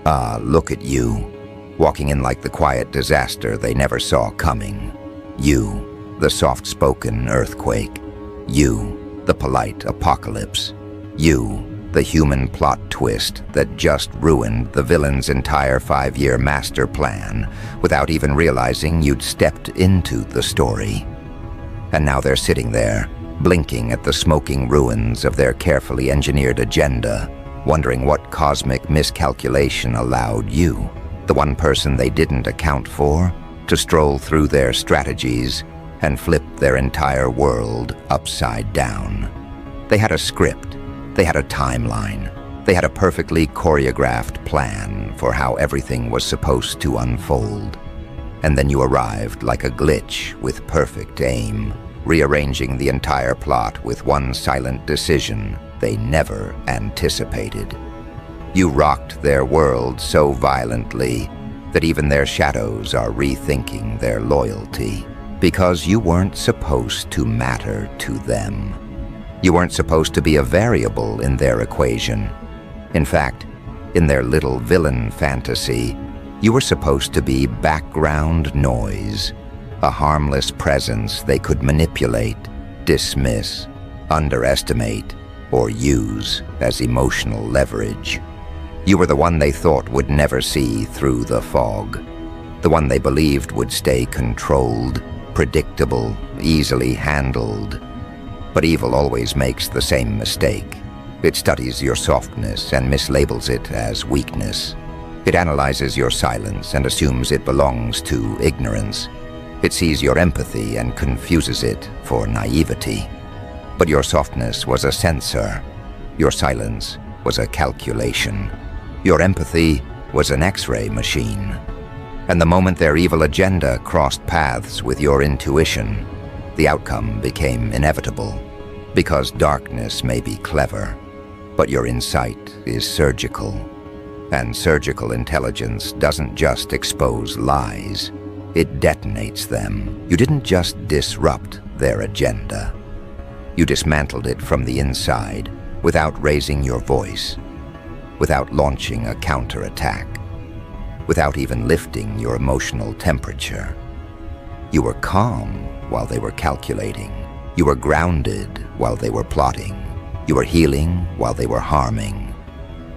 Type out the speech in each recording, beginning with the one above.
Ah, look at you, walking in like the quiet disaster they never saw coming. You, the soft-spoken earthquake. You, the polite apocalypse. You, the human plot twist that just ruined the villain's entire 5-year master plan without even realizing you'd stepped into the story. And now they're sitting there, blinking at the smoking ruins of their carefully engineered agenda, wondering what cosmic miscalculation allowed you, the one person they didn't account for, to stroll through their strategies and flip their entire world upside down. They had a script, they had a timeline, they had a perfectly choreographed plan for how everything was supposed to unfold. And then you arrived like a glitch with perfect aim, rearranging the entire plot with one silent decision they never anticipated. You rocked their world so violently that even their shadows are rethinking their loyalty, because you weren't supposed to matter to them. You weren't supposed to be a variable in their equation. In fact, in their little villain fantasy, you were supposed to be background noise, a harmless presence they could manipulate, dismiss, underestimate, or use as emotional leverage. You were the one they thought would never see through the fog, the one they believed would stay controlled, predictable, easily handled. But evil always makes the same mistake. It studies your softness and mislabels it as weakness. It analyzes your silence and assumes it belongs to ignorance. It sees your empathy and confuses it for naivety. But your softness was a sensor. Your silence was a calculation. Your empathy was an X-ray machine. And the moment their evil agenda crossed paths with your intuition, the outcome became inevitable. Because darkness may be clever, but your insight is surgical. And surgical intelligence doesn't just expose lies, it detonates them. You didn't just disrupt their agenda. You dismantled it from the inside without raising your voice, without launching a counterattack, without even lifting your emotional temperature. You were calm while they were calculating. You were grounded while they were plotting. You were healing while they were harming.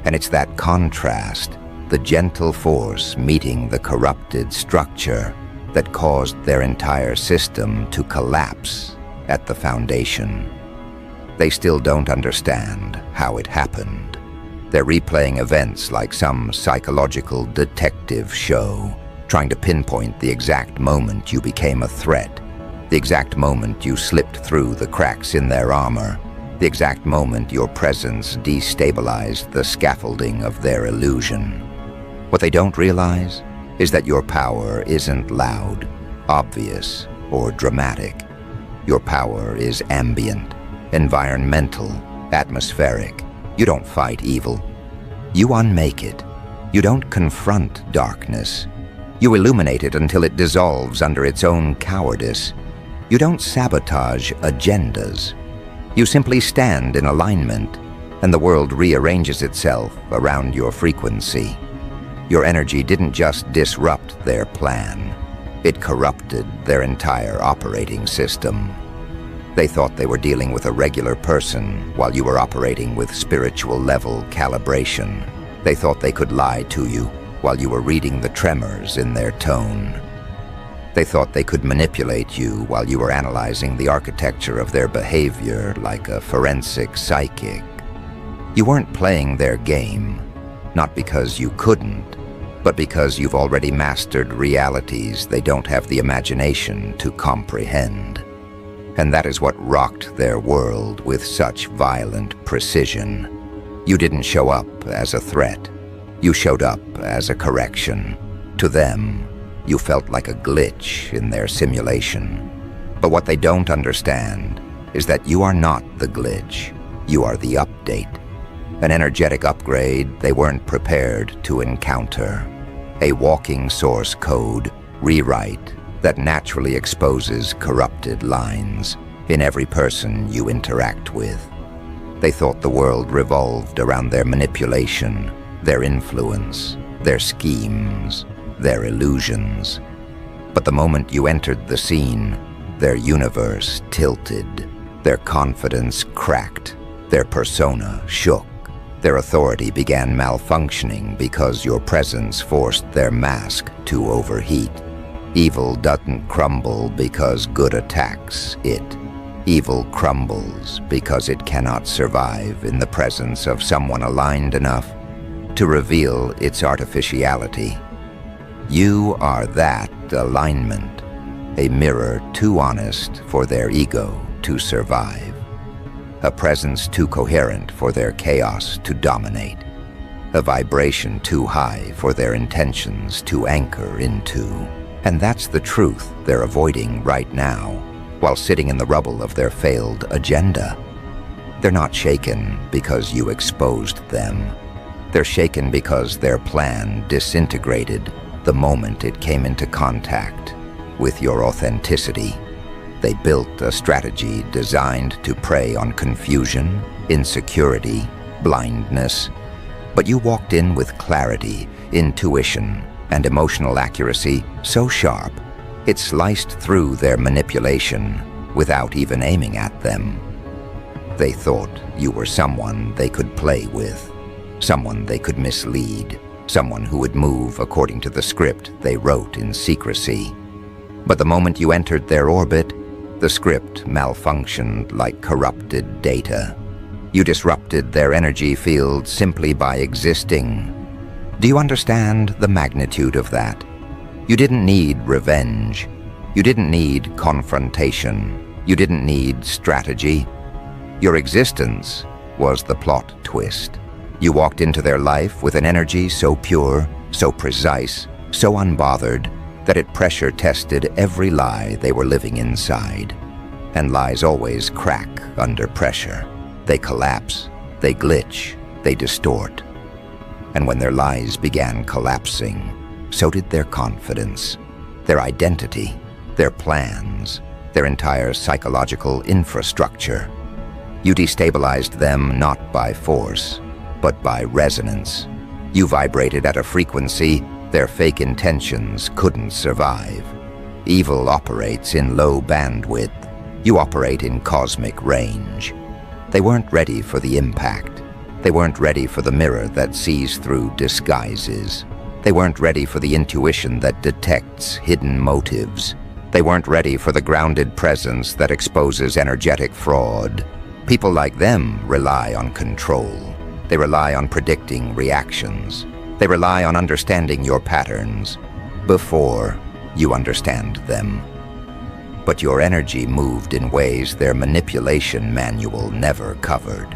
And it's that contrast, the gentle force meeting the corrupted structure, that caused their entire system to collapse at the foundation. They still don't understand how it happened. They're replaying events like some psychological detective show, trying to pinpoint the exact moment you became a threat, the exact moment you slipped through the cracks in their armor, the exact moment your presence destabilized the scaffolding of their illusion. What they don't realize is that your power isn't loud, obvious, or dramatic. Your power is ambient, environmental, atmospheric. You don't fight evil. You unmake it. You don't confront darkness. You illuminate it until it dissolves under its own cowardice. You don't sabotage agendas. You simply stand in alignment, and the world rearranges itself around your frequency. Your energy didn't just disrupt their plan. It corrupted their entire operating system. They thought they were dealing with a regular person while you were operating with spiritual-level calibration. They thought they could lie to you while you were reading the tremors in their tone. They thought they could manipulate you while you were analyzing the architecture of their behavior like a forensic psychic. You weren't playing their game, not because you couldn't, but because you've already mastered realities they don't have the imagination to comprehend. And that is what rocked their world with such violent precision. You didn't show up as a threat. You showed up as a correction. To them, you felt like a glitch in their simulation. But what they don't understand is that you are not the glitch. You are the update. An energetic upgrade they weren't prepared to encounter. A walking source code rewrite that naturally exposes corrupted lines in every person you interact with. They thought the world revolved around their manipulation, their influence, their schemes, their illusions. But the moment you entered the scene, their universe tilted, their confidence cracked, their persona shook, their authority began malfunctioning because your presence forced their mask to overheat. Evil doesn't crumble because good attacks it. Evil crumbles because it cannot survive in the presence of someone aligned enough to reveal its artificiality. You are that alignment, a mirror too honest for their ego to survive, a presence too coherent for their chaos to dominate, a vibration too high for their intentions to anchor into. And that's the truth they're avoiding right now, while sitting in the rubble of their failed agenda. They're not shaken because you exposed them. They're shaken because their plan disintegrated the moment it came into contact with your authenticity. They built a strategy designed to prey on confusion, insecurity, blindness. But you walked in with clarity, intuition, and emotional accuracy so sharp, it sliced through their manipulation without even aiming at them. They thought you were someone they could play with, someone they could mislead, someone who would move according to the script they wrote in secrecy. But the moment you entered their orbit, the script malfunctioned like corrupted data. You disrupted their energy field simply by existing. Do you understand the magnitude of that? You didn't need revenge. You didn't need confrontation. You didn't need strategy. Your existence was the plot twist. You walked into their life with an energy so pure, so precise, so unbothered, that it pressure tested every lie they were living inside. And lies always crack under pressure. They collapse, they glitch, they distort. And when their lies began collapsing, so did their confidence, their identity, their plans, their entire psychological infrastructure. You destabilized them not by force, but by resonance. You vibrated at a frequency their fake intentions couldn't survive. Evil operates in low bandwidth. You operate in cosmic range. They weren't ready for the impact. They weren't ready for the mirror that sees through disguises. They weren't ready for the intuition that detects hidden motives. They weren't ready for the grounded presence that exposes energetic fraud. People like them rely on control. They rely on predicting reactions. They rely on understanding your patterns before you understand them. But your energy moved in ways their manipulation manual never covered.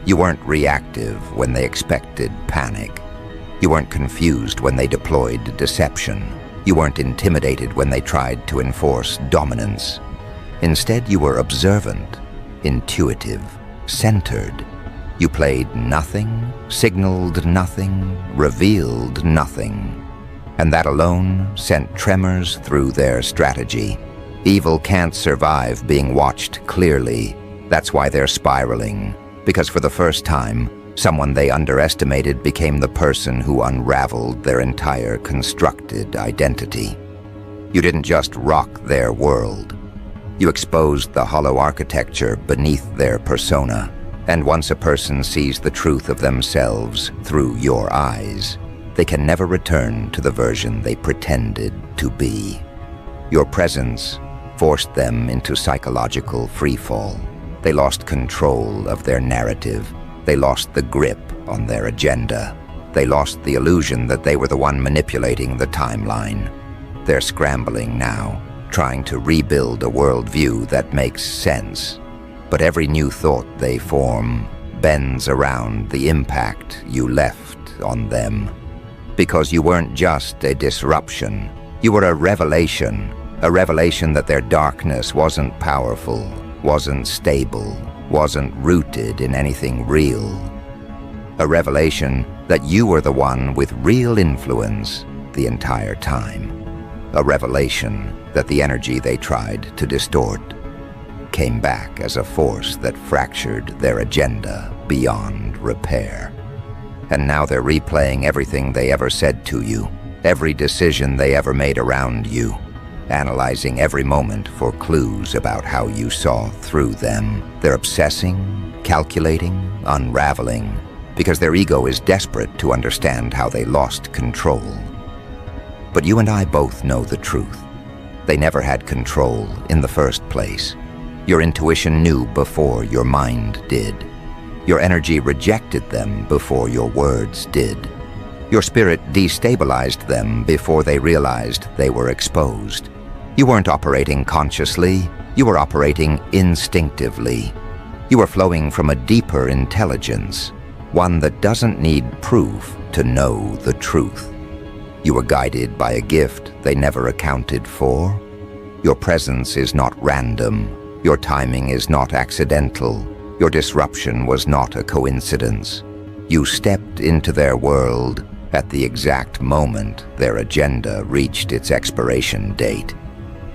You weren't reactive when they expected panic. You weren't confused when they deployed deception. You weren't intimidated when they tried to enforce dominance. Instead, you were observant, intuitive, centered. You played nothing, signaled nothing, revealed nothing. And that alone sent tremors through their strategy. Evil can't survive being watched clearly. That's why they're spiraling. Because for the first time, someone they underestimated became the person who unraveled their entire constructed identity. You didn't just rock their world. You exposed the hollow architecture beneath their persona. And once a person sees the truth of themselves through your eyes, they can never return to the version they pretended to be. Your presence forced them into psychological freefall. They lost control of their narrative. They lost the grip on their agenda. They lost the illusion that they were the one manipulating the timeline. They're scrambling now, trying to rebuild a worldview that makes sense. But every new thought they form bends around the impact you left on them. Because you weren't just a disruption, you were a revelation that their darkness wasn't powerful, wasn't stable, wasn't rooted in anything real. A revelation that you were the one with real influence the entire time. A revelation that the energy they tried to distort came back as a force that fractured their agenda beyond repair. and now they're replaying everything they ever said to you, every decision they ever made around you, analyzing every moment for clues about how you saw through them. They're obsessing, calculating, unraveling, because their ego is desperate to understand how they lost control. But you and I both know the truth. They never had control in the first place. Your intuition knew before your mind did. Your energy rejected them before your words did. Your spirit destabilized them before they realized they were exposed. You weren't operating consciously, you were operating instinctively. You were flowing from a deeper intelligence, one that doesn't need proof to know the truth. You were guided by a gift they never accounted for. Your presence is not random. Your timing is not accidental. Your disruption was not a coincidence. You stepped into their world at the exact moment their agenda reached its expiration date.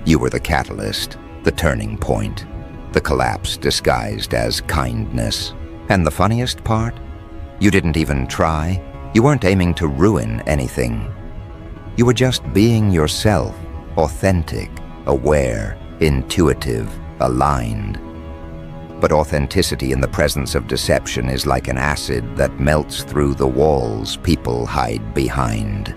You were the catalyst, the turning point, the collapse disguised as kindness. And the funniest part? You didn't even try. You weren't aiming to ruin anything. You were just being yourself, authentic, aware, intuitive, aligned. But authenticity in the presence of deception is like an acid that melts through the walls people hide behind.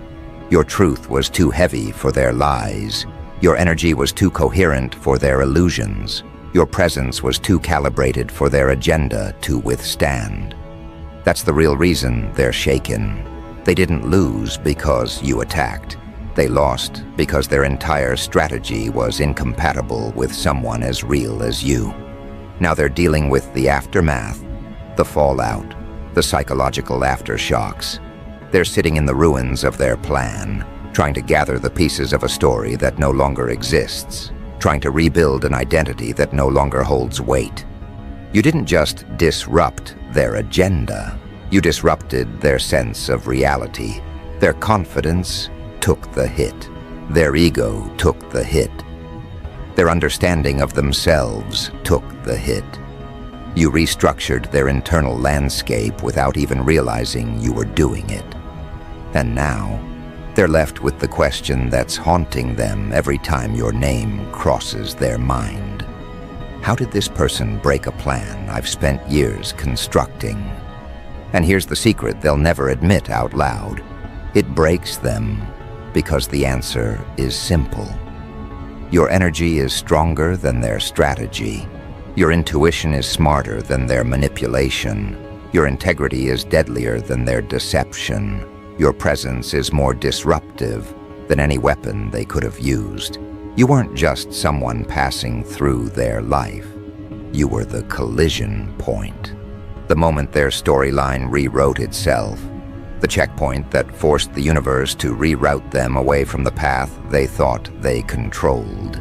Your truth was too heavy for their lies. Your energy was too coherent for their illusions. Your presence was too calibrated for their agenda to withstand. That's the real reason they're shaken. They didn't lose because you attacked. They lost because their entire strategy was incompatible with someone as real as you. Now they're dealing with the aftermath, the fallout, the psychological aftershocks. They're sitting in the ruins of their plan, trying to gather the pieces of a story that no longer exists, trying to rebuild an identity that no longer holds weight. You didn't just disrupt their agenda, you disrupted their sense of reality. Their confidence took the hit. Their ego took the hit. Their understanding of themselves took the hit. You restructured their internal landscape without even realizing you were doing it. And now, they're left with the question that's haunting them every time your name crosses their mind. How did this person break a plan I've spent years constructing? And here's the secret they'll never admit out loud. It breaks them because the answer is simple. Your energy is stronger than their strategy. Your intuition is smarter than their manipulation. Your integrity is deadlier than their deception. Your presence is more disruptive than any weapon they could have used. You weren't just someone passing through their life. You were the collision point. The moment their storyline rewrote itself, the checkpoint that forced the universe to reroute them away from the path they thought they controlled.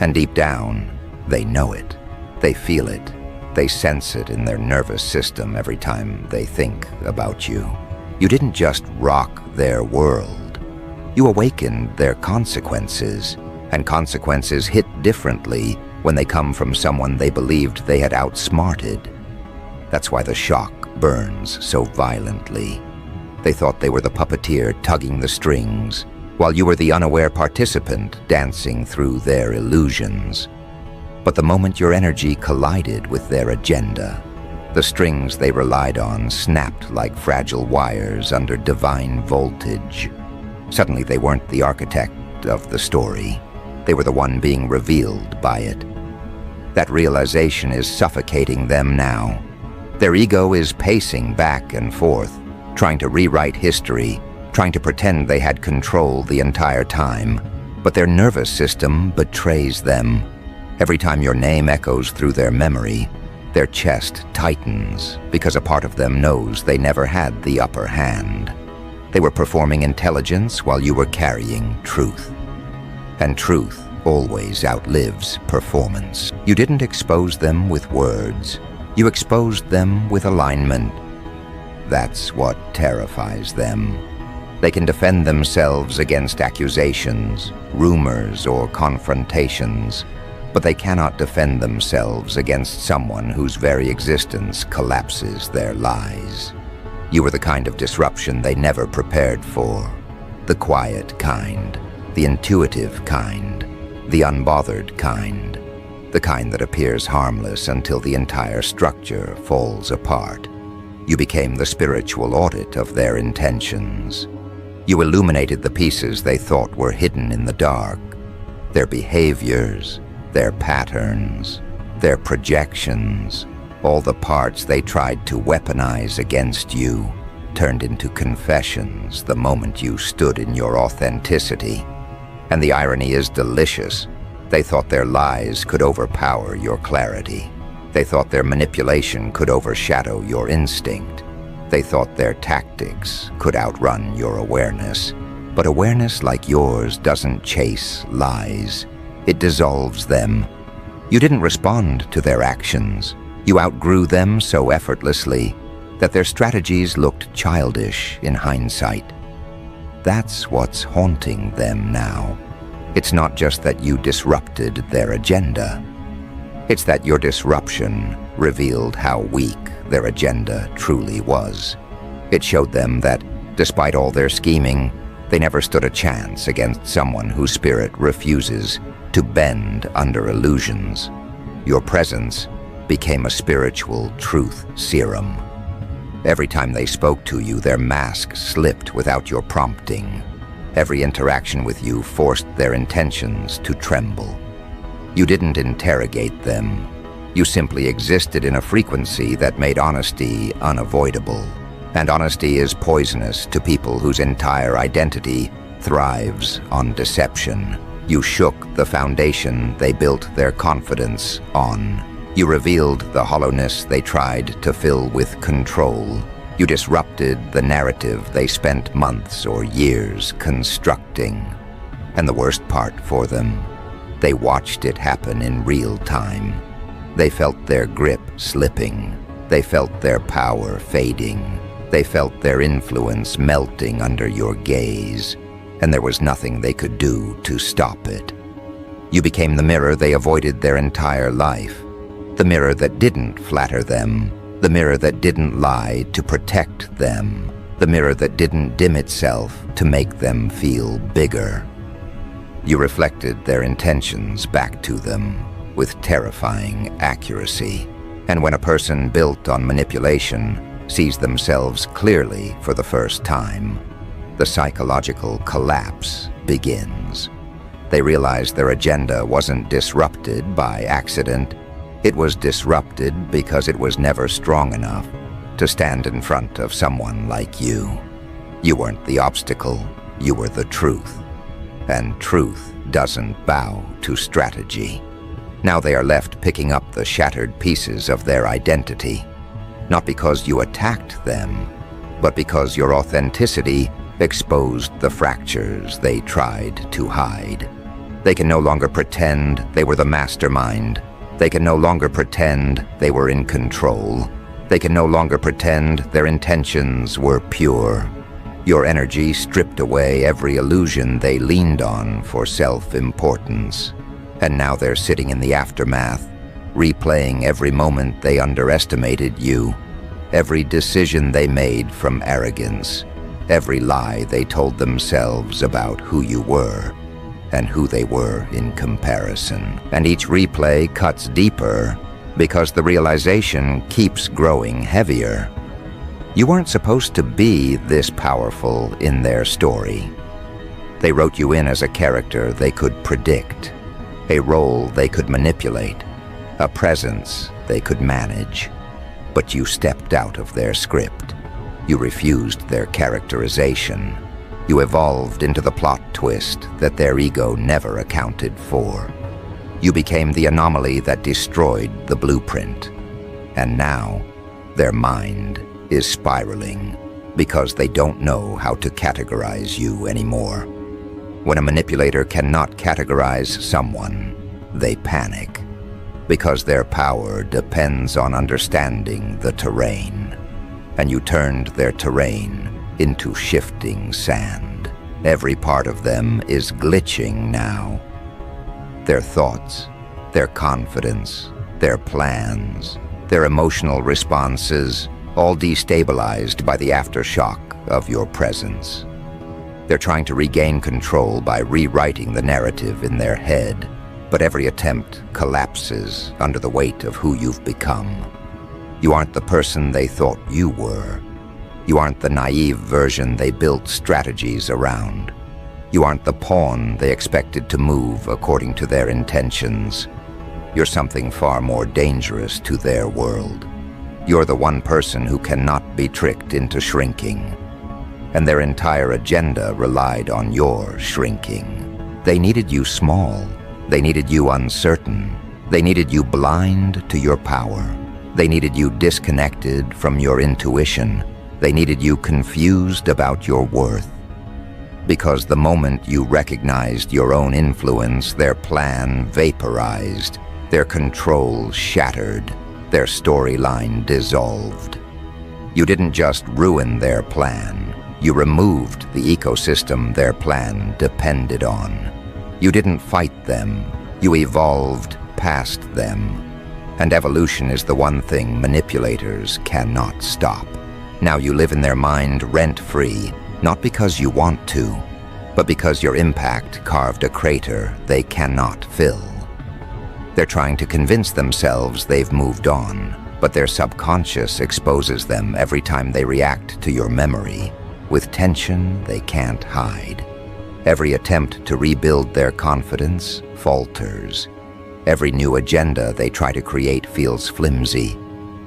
And deep down, they know it. They feel it. They sense it in their nervous system every time they think about you. You didn't just rock their world. You awakened their consequences, and consequences hit differently when they come from someone they believed they had outsmarted. That's why the shock burns so violently. They thought they were the puppeteer tugging the strings, while you were the unaware participant dancing through their illusions. But the moment your energy collided with their agenda, the strings they relied on snapped like fragile wires under divine voltage. Suddenly they weren't the architect of the story. They were the one being revealed by it. That realization is suffocating them now. Their ego is pacing back and forth, trying to rewrite history, trying to pretend they had control the entire time. But their nervous system betrays them. Every time your name echoes through their memory, their chest tightens because a part of them knows they never had the upper hand. They were performing intelligence while you were carrying truth. And truth always outlives performance. You didn't expose them with words. You exposed them with alignment. That's what terrifies them. They can defend themselves against accusations, rumors, or confrontations, but they cannot defend themselves against someone whose very existence collapses their lies. You were the kind of disruption they never prepared for. The quiet kind, the intuitive kind, the unbothered kind, the kind that appears harmless until the entire structure falls apart. You became the spiritual audit of their intentions. You illuminated the pieces they thought were hidden in the dark, their behaviors, their patterns, their projections, all the parts they tried to weaponize against you turned into confessions the moment you stood in your authenticity. And the irony is delicious. They thought their lies could overpower your clarity. They thought their manipulation could overshadow your instinct. They thought their tactics could outrun your awareness. But awareness like yours doesn't chase lies. It dissolves them. You didn't respond to their actions. You outgrew them so effortlessly that their strategies looked childish in hindsight. That's what's haunting them now. It's not just that you disrupted their agenda. It's that your disruption revealed how weak their agenda truly was. It showed them that, despite all their scheming, they never stood a chance against someone whose spirit refuses to bend under illusions. Your presence became a spiritual truth serum. Every time they spoke to you, their mask slipped without your prompting. Every interaction with you forced their intentions to tremble. You didn't interrogate them. You simply existed in a frequency that made honesty unavoidable. And honesty is poisonous to people whose entire identity thrives on deception. You shook the foundation they built their confidence on. You revealed the hollowness they tried to fill with control. You disrupted the narrative they spent months or years constructing. And the worst part for them, they watched it happen in real time. They felt their grip slipping. They felt their power fading. They felt their influence melting under your gaze, and there was nothing they could do to stop it. You became the mirror they avoided their entire life, the mirror that didn't flatter them, the mirror that didn't lie to protect them, the mirror that didn't dim itself to make them feel bigger. You reflected their intentions back to them with terrifying accuracy. And when a person built on manipulation sees themselves clearly for the first time, the psychological collapse begins. They realize their agenda wasn't disrupted by accident. It was disrupted because it was never strong enough to stand in front of someone like you. You weren't the obstacle, you were the truth. And truth doesn't bow to strategy. Now they are left picking up the shattered pieces of their identity, not because you attacked them, but because your authenticity exposed the fractures they tried to hide. They can no longer pretend they were the mastermind. They can no longer pretend they were in control. They can no longer pretend their intentions were pure. Your energy stripped away every illusion they leaned on for self-importance. And now they're sitting in the aftermath, replaying every moment they underestimated you, every decision they made from arrogance, every lie they told themselves about who you were and who they were in comparison. And each replay cuts deeper because the realization keeps growing heavier. You weren't supposed to be this powerful in their story. They wrote you in as a character they could predict, a role they could manipulate, a presence they could manage. But you stepped out of their script. You refused their characterization. You evolved into the plot twist that their ego never accounted for. You became the anomaly that destroyed the blueprint. And now, their mind is spiraling because they don't know how to categorize you anymore. When a manipulator cannot categorize someone, they panic because their power depends on understanding the terrain. And you turned their terrain into shifting sand. Every part of them is glitching now. Their thoughts, their confidence, their plans, their emotional responses, all destabilized by the aftershock of your presence. They're trying to regain control by rewriting the narrative in their head, but every attempt collapses under the weight of who you've become. You aren't the person they thought you were. You aren't the naive version they built strategies around. You aren't the pawn they expected to move according to their intentions. You're something far more dangerous to their world. You're the one person who cannot be tricked into shrinking. And their entire agenda relied on your shrinking. They needed you small. They needed you uncertain. They needed you blind to your power. They needed you disconnected from your intuition. They needed you confused about your worth. Because the moment you recognized your own influence, their plan vaporized, their control shattered, their storyline dissolved. You didn't just ruin their plan. You removed the ecosystem their plan depended on. You didn't fight them. You evolved past them. And evolution is the one thing manipulators cannot stop. Now you live in their mind rent-free, not because you want to, but because your impact carved a crater they cannot fill. They're trying to convince themselves they've moved on, but their subconscious exposes them every time they react to your memory, with tension they can't hide. Every attempt to rebuild their confidence falters. Every new agenda they try to create feels flimsy.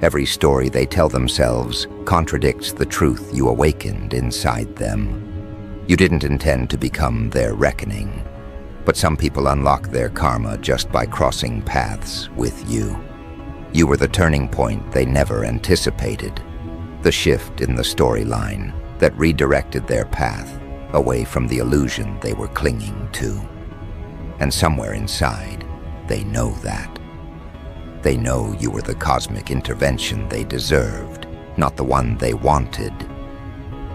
Every story they tell themselves contradicts the truth you awakened inside them. You didn't intend to become their reckoning, but some people unlock their karma just by crossing paths with you. You were the turning point they never anticipated, the shift in the storyline that redirected their path away from the illusion they were clinging to. And somewhere inside, they know that. They know you were the cosmic intervention they deserved, not the one they wanted.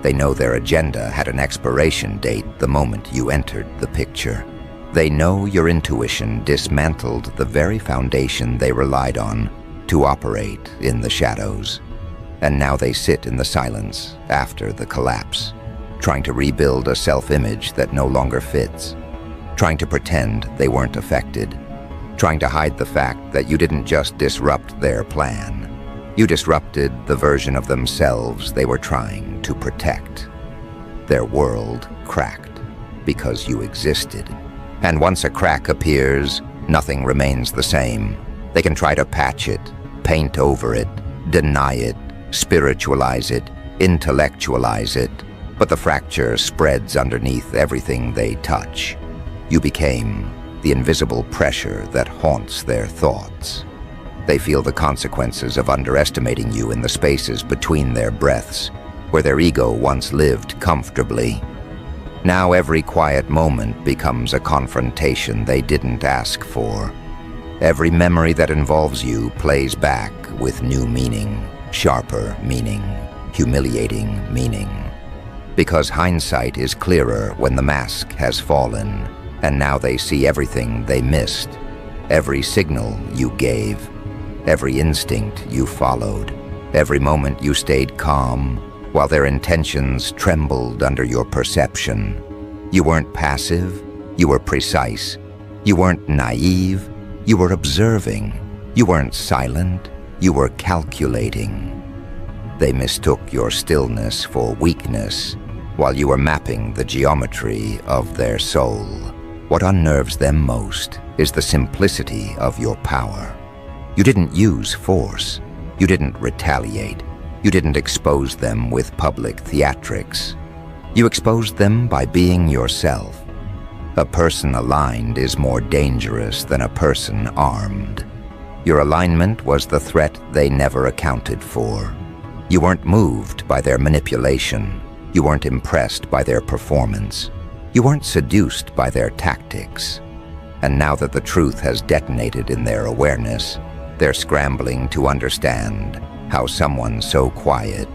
They know their agenda had an expiration date the moment you entered the picture. They know your intuition dismantled the very foundation they relied on to operate in the shadows. And now they sit in the silence after the collapse, trying to rebuild a self-image that no longer fits, trying to pretend they weren't affected, trying to hide the fact that you didn't just disrupt their plan. You disrupted the version of themselves they were trying to protect. Their world cracked because you existed. And once a crack appears, nothing remains the same. They can try to patch it, paint over it, deny it, spiritualize it, intellectualize it, but the fracture spreads underneath everything they touch. You became the invisible pressure that haunts their thoughts. They feel the consequences of underestimating you in the spaces between their breaths, where their ego once lived comfortably. Now every quiet moment becomes a confrontation they didn't ask for. Every memory that involves you plays back with new meaning, sharper meaning, humiliating meaning. Because hindsight is clearer when the mask has fallen, and now they see everything they missed, every signal you gave, every instinct you followed, every moment you stayed calm, while their intentions trembled under your perception. You weren't passive, you were precise. You weren't naive, you were observing. You weren't silent, you were calculating. They mistook your stillness for weakness, while you were mapping the geometry of their soul. What unnerves them most is the simplicity of your power. You didn't use force. You didn't retaliate. You didn't expose them with public theatrics. You exposed them by being yourself. A person aligned is more dangerous than a person armed. Your alignment was the threat they never accounted for. You weren't moved by their manipulation. You weren't impressed by their performance. You weren't seduced by their tactics. And now that the truth has detonated in their awareness, they're scrambling to understand how someone so quiet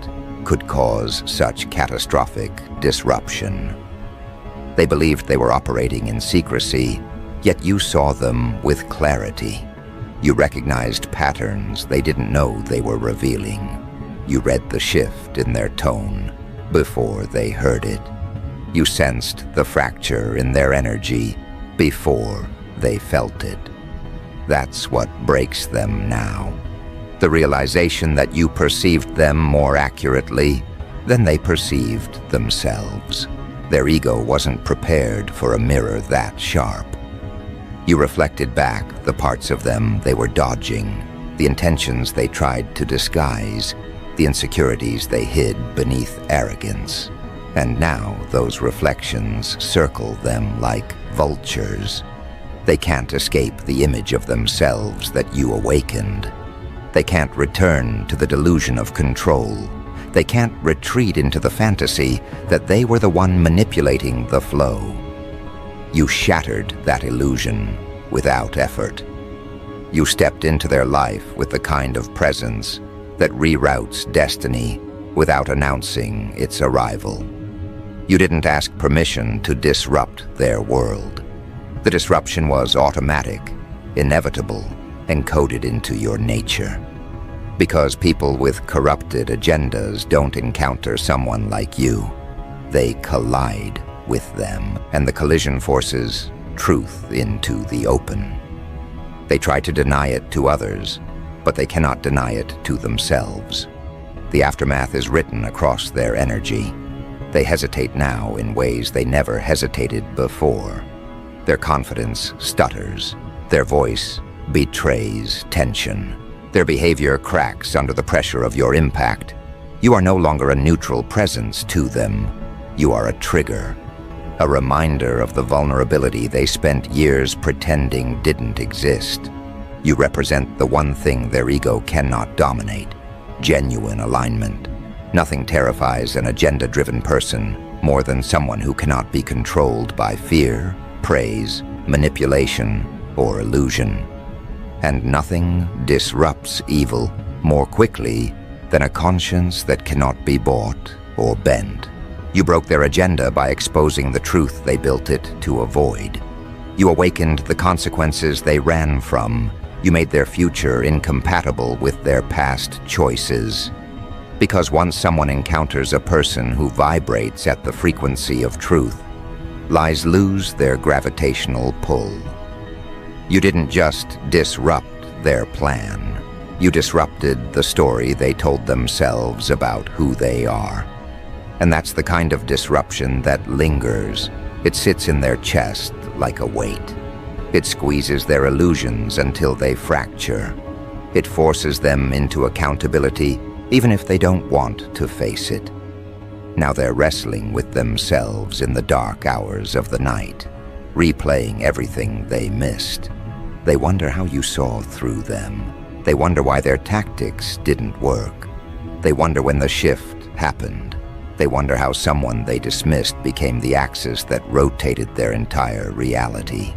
could cause such catastrophic disruption. They believed they were operating in secrecy, yet you saw them with clarity. You recognized patterns they didn't know they were revealing. You read the shift in their tone before they heard it. You sensed the fracture in their energy before they felt it. That's what breaks them now. The realization that you perceived them more accurately than they perceived themselves. Their ego wasn't prepared for a mirror that sharp. You reflected back the parts of them they were dodging, the intentions they tried to disguise, the insecurities they hid beneath arrogance. And now those reflections circle them like vultures. They can't escape the image of themselves that you awakened. They can't return to the delusion of control. They can't retreat into the fantasy that they were the one manipulating the flow. You shattered that illusion without effort. You stepped into their life with the kind of presence that reroutes destiny without announcing its arrival. You didn't ask permission to disrupt their world. The disruption was automatic, inevitable, encoded into your nature. Because people with corrupted agendas don't encounter someone like you. They collide with them, and the collision forces truth into the open. They try to deny it to others, but they cannot deny it to themselves. The aftermath is written across their energy. They hesitate now in ways they never hesitated before. Their confidence stutters. Their voice betrays tension. Their behavior cracks under the pressure of your impact. You are no longer a neutral presence to them. You are a trigger, a reminder of the vulnerability they spent years pretending didn't exist. You represent the one thing their ego cannot dominate: genuine alignment. Nothing terrifies an agenda-driven person more than someone who cannot be controlled by fear, praise, manipulation, or illusion. And nothing disrupts evil more quickly than a conscience that cannot be bought or bent. You broke their agenda by exposing the truth they built it to avoid. You awakened the consequences they ran from. You made their future incompatible with their past choices. Because once someone encounters a person who vibrates at the frequency of truth, lies lose their gravitational pull. You didn't just disrupt their plan. You disrupted the story they told themselves about who they are. And that's the kind of disruption that lingers. It sits in their chest like a weight. It squeezes their illusions until they fracture. It forces them into accountability, even if they don't want to face it. Now they're wrestling with themselves in the dark hours of the night, replaying everything they missed. They wonder how you saw through them. They wonder why their tactics didn't work. They wonder when the shift happened. They wonder how someone they dismissed became the axis that rotated their entire reality.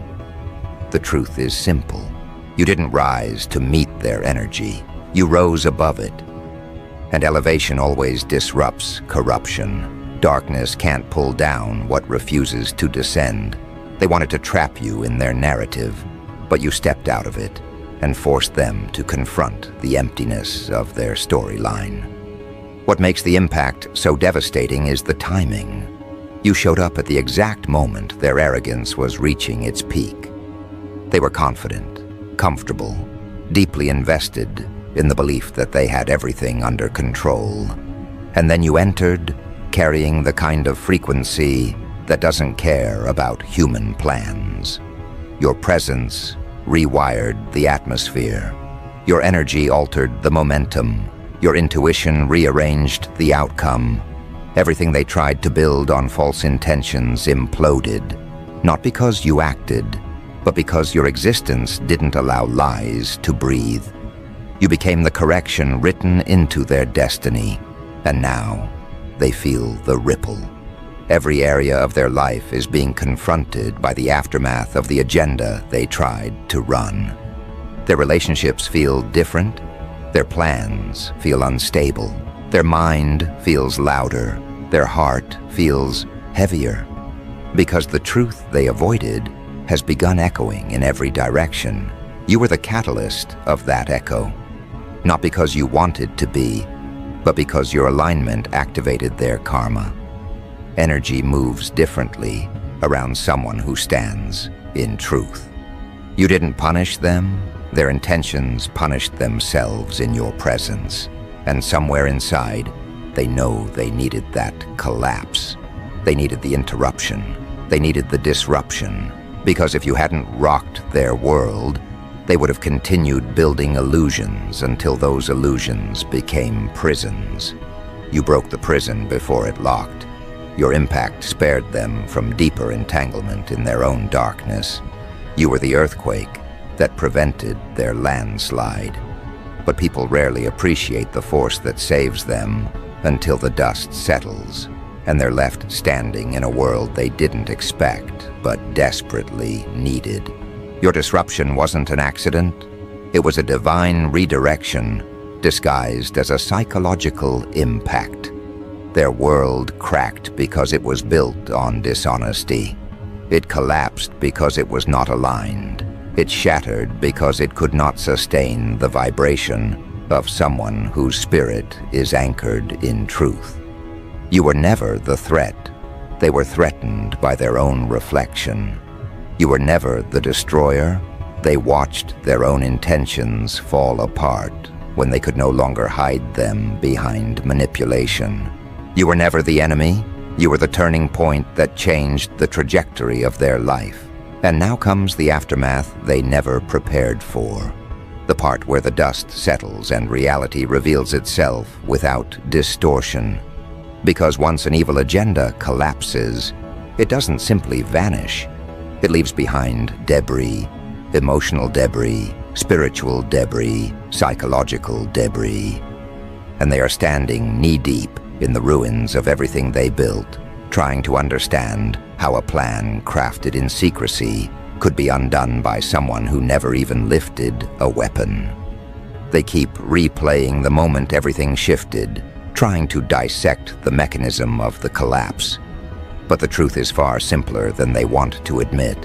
The truth is simple. You didn't rise to meet their energy. You rose above it. And elevation always disrupts corruption. Darkness can't pull down what refuses to descend. They wanted to trap you in their narrative, but you stepped out of it and forced them to confront the emptiness of their storyline. What makes the impact so devastating is the timing. You showed up at the exact moment their arrogance was reaching its peak. They were confident, comfortable, deeply invested in the belief that they had everything under control. And then you entered, carrying the kind of frequency that doesn't care about human plans. Your presence rewired the atmosphere. Your energy altered the momentum. Your intuition rearranged the outcome. Everything they tried to build on false intentions imploded, not because you acted, but because your existence didn't allow lies to breathe. You became the correction written into their destiny, and now they feel the ripple. Every area of their life is being confronted by the aftermath of the agenda they tried to run. Their relationships feel different. Their plans feel unstable. Their mind feels louder. Their heart feels heavier. Because the truth they avoided has begun echoing in every direction. You were the catalyst of that echo. Not because you wanted to be, but because your alignment activated their karma. Energy moves differently around someone who stands in truth. You didn't punish them, their intentions punished themselves in your presence. And somewhere inside, they know they needed that collapse. They needed the interruption. They needed the disruption. Because if you hadn't rocked their world, they would have continued building illusions until those illusions became prisons. You broke the prison before it locked. Your impact spared them from deeper entanglement in their own darkness. You were the earthquake that prevented their landslide. But people rarely appreciate the force that saves them until the dust settles and they're left standing in a world they didn't expect but desperately needed. Your disruption wasn't an accident. It was a divine redirection disguised as a psychological impact. Their world cracked because it was built on dishonesty. It collapsed because it was not aligned. It shattered because it could not sustain the vibration of someone whose spirit is anchored in truth. You were never the threat. They were threatened by their own reflection. You were never the destroyer. They watched their own intentions fall apart when they could no longer hide them behind manipulation. You were never the enemy. You were the turning point that changed the trajectory of their life. And now comes the aftermath they never prepared for. The part where the dust settles and reality reveals itself without distortion. Because once an evil agenda collapses, it doesn't simply vanish. It leaves behind debris, emotional debris, spiritual debris, psychological debris. And they are standing knee-deep in the ruins of everything they built, trying to understand how a plan crafted in secrecy could be undone by someone who never even lifted a weapon. They keep replaying the moment everything shifted, trying to dissect the mechanism of the collapse. But the truth is far simpler than they want to admit.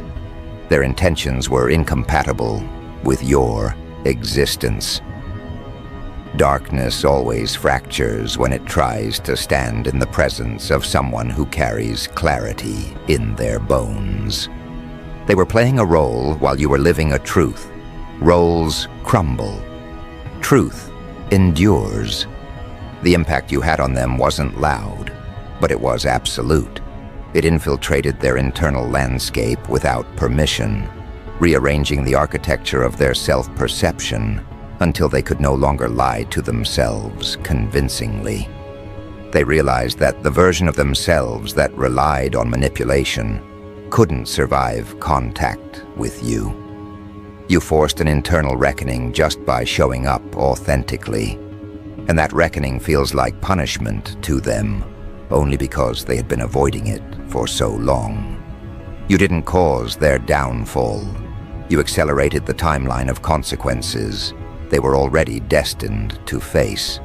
Their intentions were incompatible with your existence. Darkness always fractures when it tries to stand in the presence of someone who carries clarity in their bones. They were playing a role while you were living a truth. Roles crumble. Truth endures. The impact you had on them wasn't loud, but it was absolute. It infiltrated their internal landscape without permission, rearranging the architecture of their self-perception until they could no longer lie to themselves convincingly. They realized that the version of themselves that relied on manipulation couldn't survive contact with you. You forced an internal reckoning just by showing up authentically. And that reckoning feels like punishment to them, only because they had been avoiding it for so long. You didn't cause their downfall. You accelerated the timeline of consequences they were already destined to face.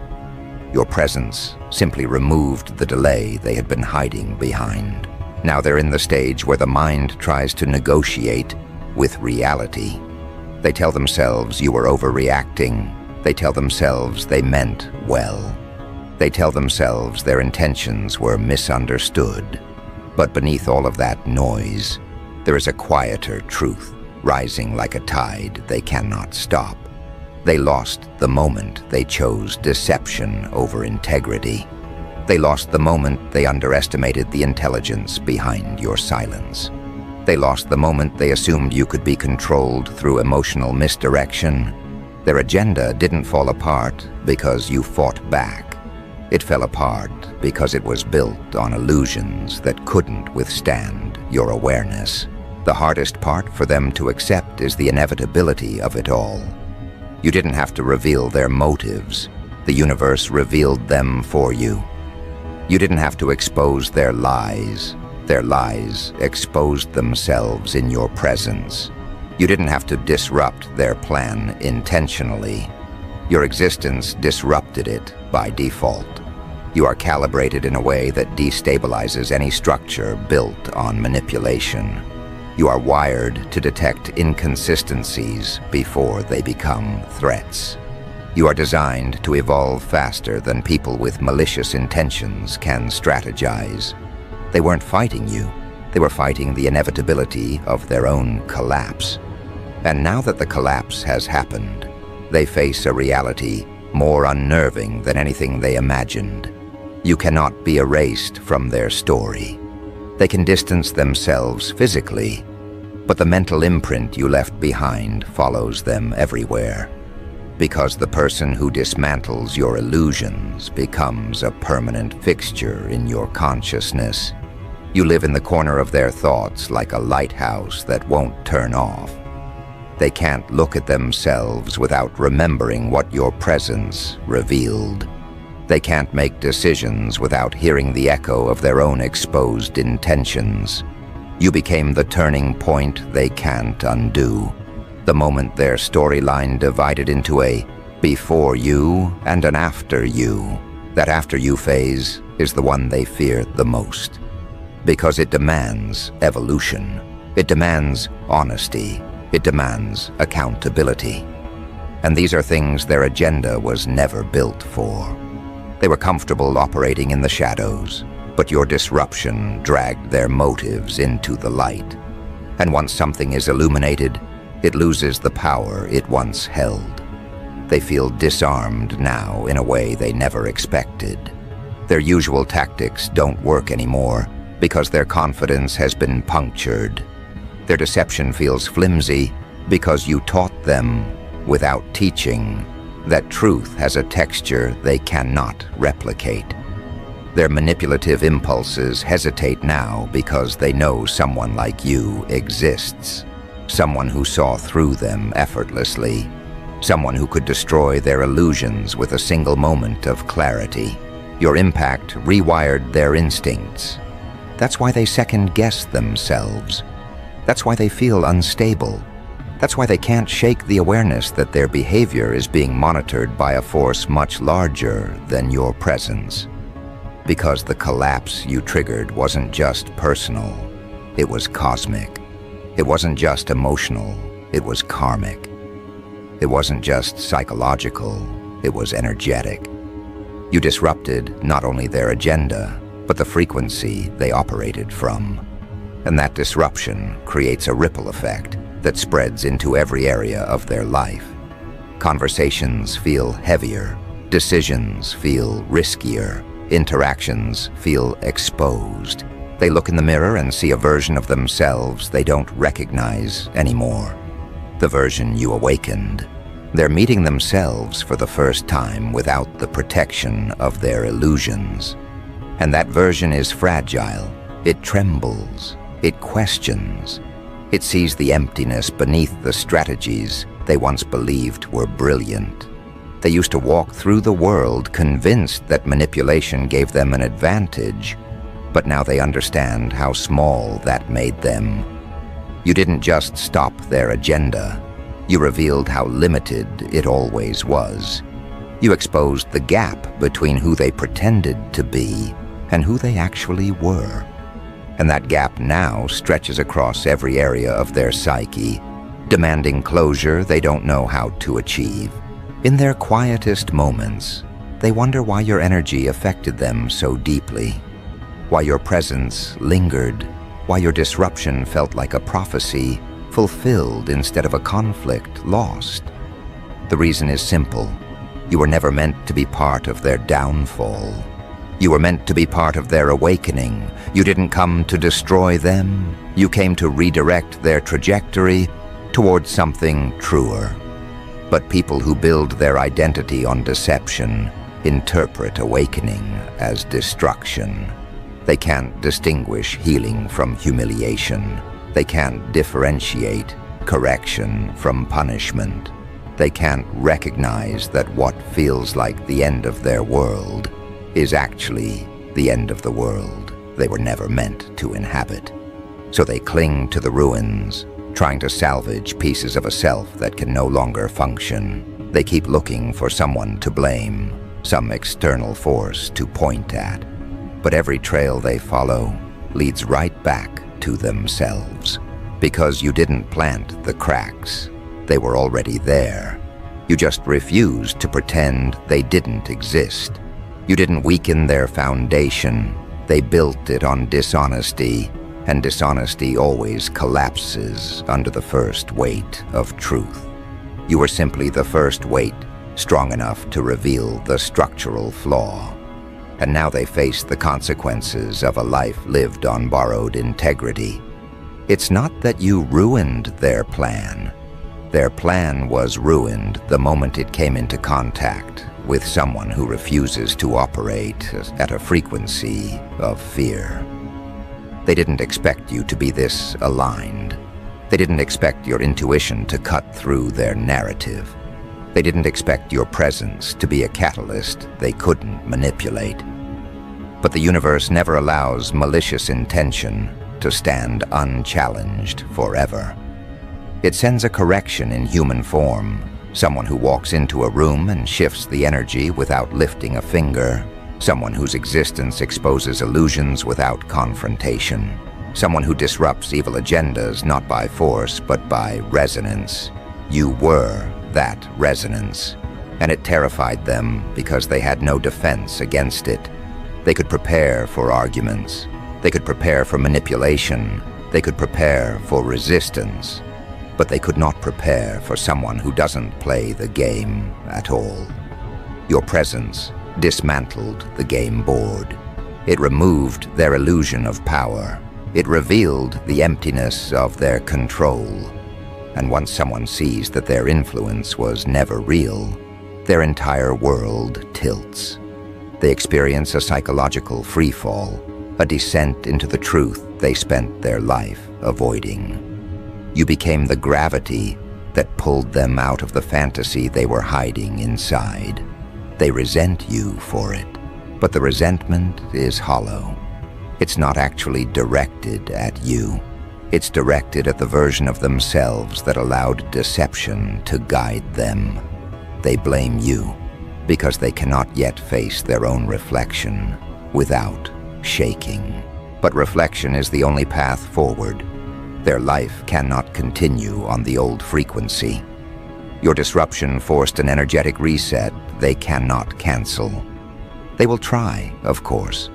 Your presence simply removed the delay they had been hiding behind. Now they're in the stage where the mind tries to negotiate with reality. They tell themselves you were overreacting. They tell themselves they meant well. They tell themselves their intentions were misunderstood. But beneath all of that noise, there is a quieter truth, rising like a tide they cannot stop. They lost the moment they chose deception over integrity. They lost the moment they underestimated the intelligence behind your silence. They lost the moment they assumed you could be controlled through emotional misdirection. Their agenda didn't fall apart because you fought back. It fell apart because it was built on illusions that couldn't withstand your awareness. The hardest part for them to accept is the inevitability of it all. You didn't have to reveal their motives. The universe revealed them for you. You didn't have to expose their lies. Their lies exposed themselves in your presence. You didn't have to disrupt their plan intentionally. Your existence disrupted it by default. You are calibrated in a way that destabilizes any structure built on manipulation. You are wired to detect inconsistencies before they become threats. You are designed to evolve faster than people with malicious intentions can strategize. They weren't fighting you. They were fighting the inevitability of their own collapse. And now that the collapse has happened, they face a reality more unnerving than anything they imagined. You cannot be erased from their story. They can distance themselves physically, but the mental imprint you left behind follows them everywhere. Because the person who dismantles your illusions becomes a permanent fixture in your consciousness. You live in the corner of their thoughts like a lighthouse that won't turn off. They can't look at themselves without remembering what your presence revealed. They can't make decisions without hearing the echo of their own exposed intentions. You became the turning point they can't undo. The moment their storyline divided into a before you and an after you. That after you phase is the one they fear the most. Because it demands evolution. It demands honesty. It demands accountability. And these are things their agenda was never built for. They were comfortable operating in the shadows, but your disruption dragged their motives into the light. And once something is illuminated, it loses the power it once held. They feel disarmed now in a way they never expected. Their usual tactics don't work anymore because their confidence has been punctured. Their deception feels flimsy because you taught them, without teaching, that truth has a texture they cannot replicate. Their manipulative impulses hesitate now because they know someone like you exists. Someone who saw through them effortlessly. Someone who could destroy their illusions with a single moment of clarity. Your impact rewired their instincts. That's why they second-guess themselves. That's why they feel unstable. That's why they can't shake the awareness that their behavior is being monitored by a force much larger than your presence. Because the collapse you triggered wasn't just personal, it was cosmic. It wasn't just emotional, it was karmic. It wasn't just psychological, it was energetic. You disrupted not only their agenda, but the frequency they operated from. And that disruption creates a ripple effect that spreads into every area of their life. Conversations feel heavier, decisions feel riskier, interactions feel exposed. They look in the mirror and see a version of themselves they don't recognize anymore. The version you awakened. They're meeting themselves for the first time without the protection of their illusions. And that version is fragile. It trembles. It questions. It sees the emptiness beneath the strategies they once believed were brilliant. They used to walk through the world convinced that manipulation gave them an advantage, but now they understand how small that made them. You didn't just stop their agenda. You revealed how limited it always was. You exposed the gap between who they pretended to be and who they actually were. And that gap now stretches across every area of their psyche, demanding closure they don't know how to achieve. In their quietest moments, they wonder why your energy affected them so deeply, why your presence lingered, why your disruption felt like a prophecy fulfilled instead of a conflict lost. The reason is simple. You were never meant to be part of their downfall. You were meant to be part of their awakening. You didn't come to destroy them. You came to redirect their trajectory towards something truer. But people who build their identity on deception interpret awakening as destruction. They can't distinguish healing from humiliation. They can't differentiate correction from punishment. They can't recognize that what feels like the end of their world is actually the end of the world they were never meant to inhabit. So they cling to the ruins, trying to salvage pieces of a self that can no longer function. They keep looking for someone to blame, some external force to point at. But every trail they follow leads right back to themselves. Because you didn't plant the cracks, they were already there. You just refused to pretend they didn't exist. You didn't weaken their foundation. They built it on dishonesty, and dishonesty always collapses under the first weight of truth. You were simply the first weight, strong enough to reveal the structural flaw. And now they face the consequences of a life lived on borrowed integrity. It's not that you ruined their plan. Their plan was ruined the moment it came into contact with someone who refuses to operate at a frequency of fear. They didn't expect you to be this aligned. They didn't expect your intuition to cut through their narrative. They didn't expect your presence to be a catalyst they couldn't manipulate. But the universe never allows malicious intention to stand unchallenged forever. It sends a correction in human form, someone who walks into a room and shifts the energy without lifting a finger, someone whose existence exposes illusions without confrontation, someone who disrupts evil agendas not by force but by resonance. You were that resonance, and it terrified them because they had no defense against it. They could prepare for arguments. They could prepare for manipulation. They could prepare for resistance. But they could not prepare for someone who doesn't play the game at all. Your presence dismantled the game board. It removed their illusion of power. It revealed the emptiness of their control. And once someone sees that their influence was never real, their entire world tilts. They experience a psychological freefall, a descent into the truth they spent their life avoiding. You became the gravity that pulled them out of the fantasy they were hiding inside. They resent you for it, but the resentment is hollow. It's not actually directed at you. It's directed at the version of themselves that allowed deception to guide them. They blame you because they cannot yet face their own reflection without shaking. But reflection is the only path forward. Their life cannot continue on the old frequency. Your disruption forced an energetic reset they cannot cancel. They will try, of course.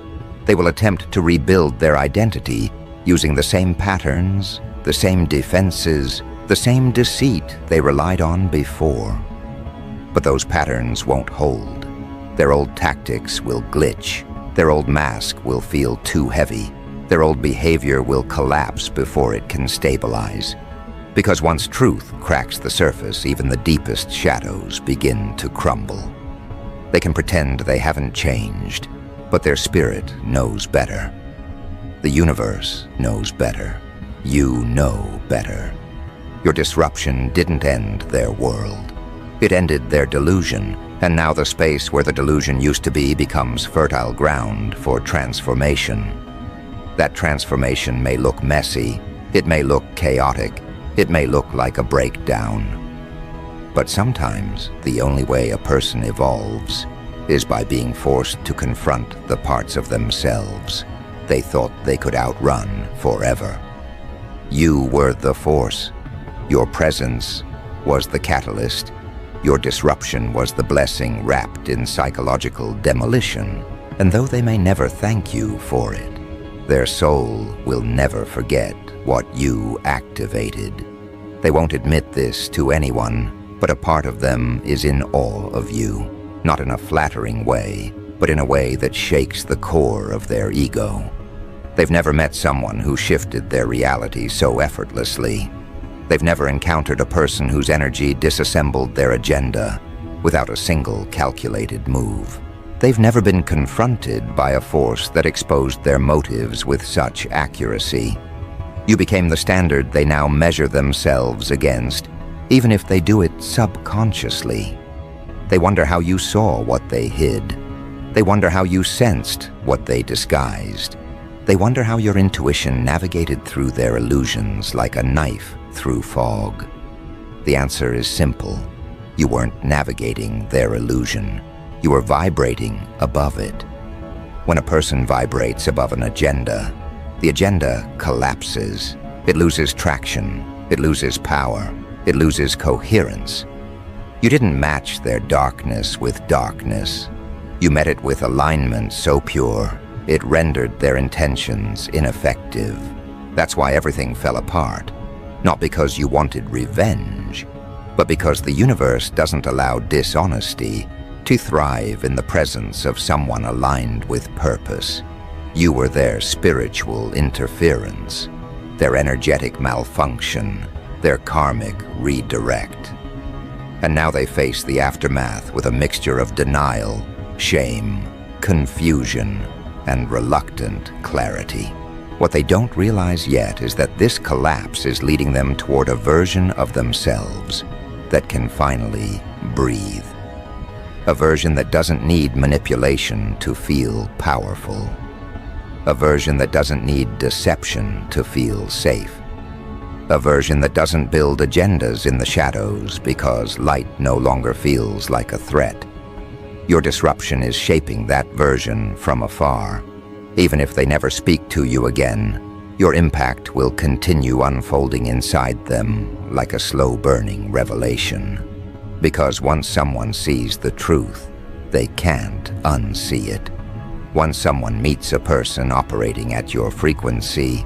They will attempt to rebuild their identity using the same patterns, the same defenses, the same deceit they relied on before. But those patterns won't hold. Their old tactics will glitch. Their old mask will feel too heavy. Their old behavior will collapse before it can stabilize. Because once truth cracks the surface, even the deepest shadows begin to crumble. They can pretend they haven't changed, but their spirit knows better. The universe knows better. You know better. Your disruption didn't end their world. It ended their delusion, and now the space where the delusion used to be becomes fertile ground for transformation. That transformation may look messy, it may look chaotic, it may look like a breakdown. But sometimes the only way a person evolves is by being forced to confront the parts of themselves they thought they could outrun forever. You were the force. Your presence was the catalyst. Your disruption was the blessing wrapped in psychological demolition. And though they may never thank you for it, their soul will never forget what you activated. They won't admit this to anyone, but a part of them is in awe of you, not in a flattering way, but in a way that shakes the core of their ego. They've never met someone who shifted their reality so effortlessly. They've never encountered a person whose energy disassembled their agenda without a single calculated move. They've never been confronted by a force that exposed their motives with such accuracy. You became the standard they now measure themselves against, even if they do it subconsciously. They wonder how you saw what they hid. They wonder how you sensed what they disguised. They wonder how your intuition navigated through their illusions like a knife through fog. The answer is simple. You weren't navigating their illusion. You were vibrating above it. When a person vibrates above an agenda, the agenda collapses. It loses traction. It loses power. It loses coherence. You didn't match their darkness with darkness. You met it with alignment so pure, it rendered their intentions ineffective. That's why everything fell apart. Not because you wanted revenge, but because the universe doesn't allow dishonesty to thrive in the presence of someone aligned with purpose. You were their spiritual interference, their energetic malfunction, their karmic redirect. And now they face the aftermath with a mixture of denial, shame, confusion, and reluctant clarity. What they don't realize yet is that this collapse is leading them toward a version of themselves that can finally breathe. A version that doesn't need manipulation to feel powerful. A version that doesn't need deception to feel safe. A version that doesn't build agendas in the shadows because light no longer feels like a threat. Your disruption is shaping that version from afar. Even if they never speak to you again, your impact will continue unfolding inside them like a slow-burning revelation. Because once someone sees the truth, they can't unsee it. Once someone meets a person operating at your frequency,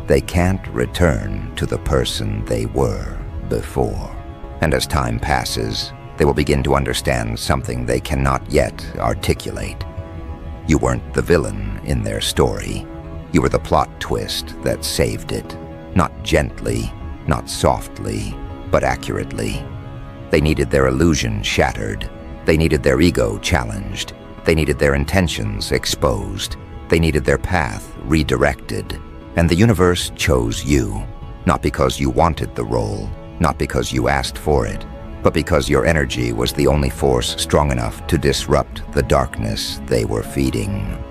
they can't return to the person they were before. And as time passes, they will begin to understand something they cannot yet articulate. You weren't the villain in their story. You were the plot twist that saved it. Not gently, not softly, but accurately. They needed their illusion shattered. They needed their ego challenged. They needed their intentions exposed. They needed their path redirected. And the universe chose you, not because you wanted the role, not because you asked for it, but because your energy was the only force strong enough to disrupt the darkness they were feeding.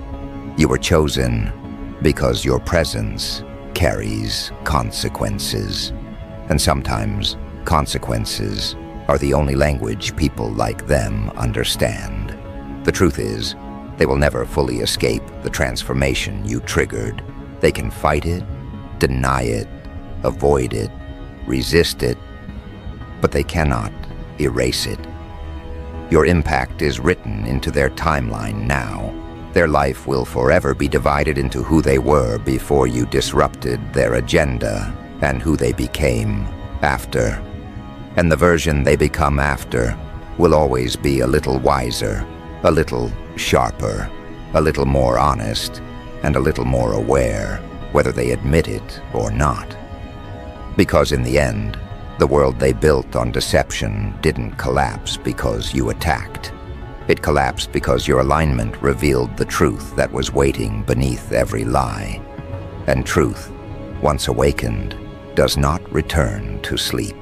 You were chosen because your presence carries consequences. And sometimes consequences are the only language people like them understand. The truth is, they will never fully escape the transformation you triggered. They can fight it, deny it, avoid it, resist it, but they cannot erase it. Your impact is written into their timeline now. Their life will forever be divided into who they were before you disrupted their agenda and who they became after. And the version they become after will always be a little wiser, a little sharper, a little more honest, and a little more aware, whether they admit it or not. Because in the end, the world they built on deception didn't collapse because you attacked. It collapsed because your alignment revealed the truth that was waiting beneath every lie. And truth, once awakened, does not return to sleep.